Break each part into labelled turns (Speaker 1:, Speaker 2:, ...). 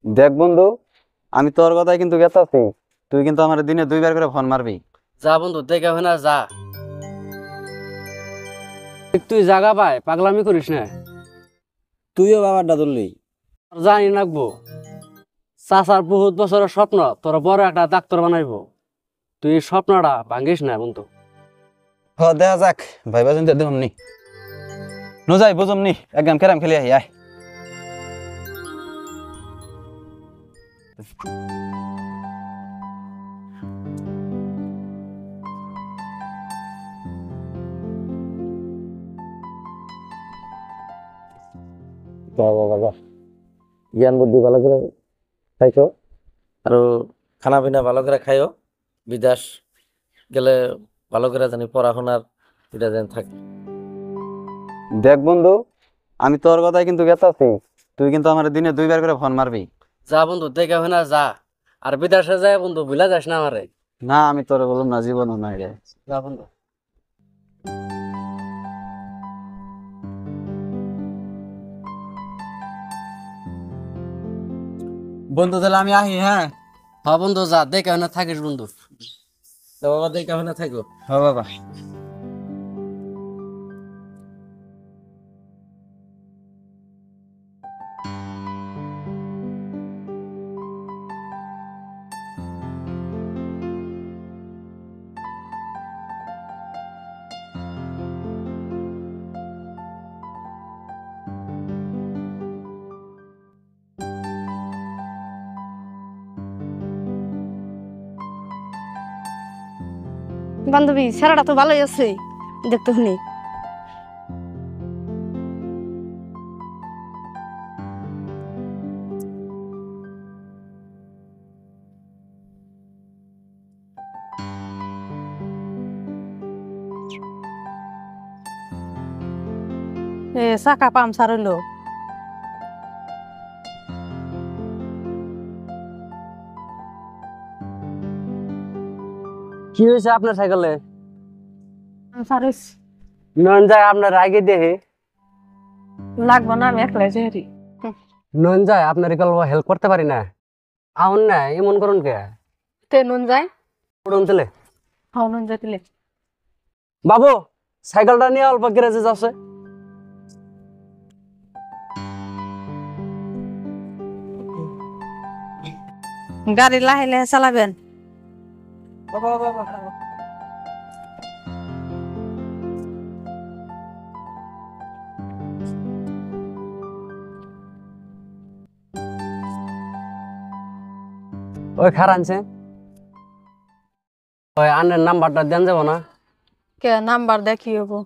Speaker 1: দেখ বন্ধু, আমি তোর কথাই কিন্তু গেতাছি। তুই কিন্তু আমার দিনে 2 বার করে ফোন মারবি।
Speaker 2: যা বন্ধু দেখে হয় না যা। তুই জাগা পাই পাগলামি করিস না।
Speaker 1: তুইও বাবারটা ধরলি।
Speaker 2: জানি রাখবো চাচার বহুত বছরের স্বপ্ন তোর বড় একটা ডাক্তার বানাইবো। তুই এই স্বপ্নটা ভাঙ্গিস না বন্ধু।
Speaker 1: দেখা যাক, ভাইবা চিন্তা দেখুন নি যাই বুঝুম নি, এক গেম ক্যারাম খেলি আই আয়। বাবা বাবা, জ্ঞান বুদ্ধি ভালো করে খাইছো।
Speaker 3: আর খানা পিনা ভালো করে খাইও। বিদেশ গেলে ভালো করে জানি পড়াশোনার এটা যেন থাকে।
Speaker 1: দেখ বন্ধু, আমি তোর কথাই কিন্তু গেতাছি। তুই কিন্তু আমার দিনে 2 বার করে ফোন মারবি।
Speaker 2: যা বন্ধু দেখে হয় না যা। আর বিদেশে যায় বন্ধু ভুলা যাস না আমারে।
Speaker 1: না, আমি তোরে বললাম না, জীবনও নাই রে।
Speaker 2: যা বন্ধু।
Speaker 1: বন্ধু তাহলে আমি আহি, হ্যাঁ।
Speaker 2: হ্যাঁ বন্ধু যা দেখে হয় না থাকিস বন্ধু।
Speaker 3: তো বাবা দেখে না থাকো।
Speaker 1: হ্যাঁ বাবা।
Speaker 4: বান্ধবী ছেলেটা তো ভালোই আছে দেখতে শুনি। চাকা পামচার হইলো।
Speaker 2: কি হয়েছে আপনার সাইকেলে?
Speaker 4: পামচার হইছে।
Speaker 2: নন যায় আপনার আগে দেখে।
Speaker 4: লাগবো না, আমি একলাই যেহারি।
Speaker 2: নন যায় আপনার হেল্প করতে পারি না। আউন না এমন করুন কে?
Speaker 4: তে নুন যায়।
Speaker 2: উড়ুন তেলে।
Speaker 4: হাও নুন যাইতিলে।
Speaker 2: বাবু সাইকেলটা নিয়ে অল্প গ্যারেজে যাচ্ছে।
Speaker 4: গাড়ি লাহে লাহে চালাবেন।
Speaker 2: ওই খার আনছে ওই আনের নাম্বারটা দেন যাব না?
Speaker 4: কে নাম্বার দেখি হবো?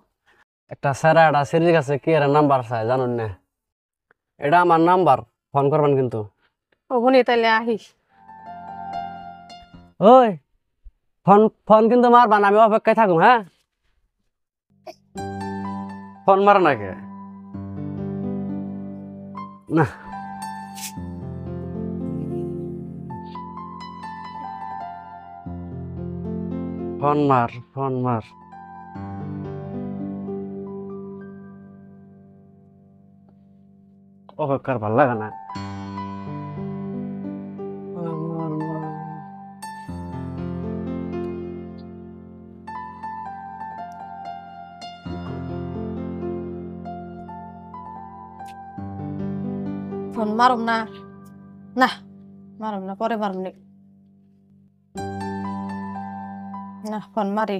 Speaker 2: একটা স্যারা একটা সিরিজ আছে কি এর নাম্বার চাই জানুন না। এটা আমার নাম্বার, ফোন করবেন কিন্তু।
Speaker 4: ও শুনি তাইলে আহিস।
Speaker 2: ওই ফোন ফোন কিন্তু মারবান, আমি অপেক্ষায় থাকুম। হ্যাঁ ফোন মার না কে না। ফোন মার ফোন মার। অপেক্ষার ভাল লাগে না।
Speaker 4: ফোন মারুম না, না মারুম না, পরে মারুম নি। না ফোন মারি।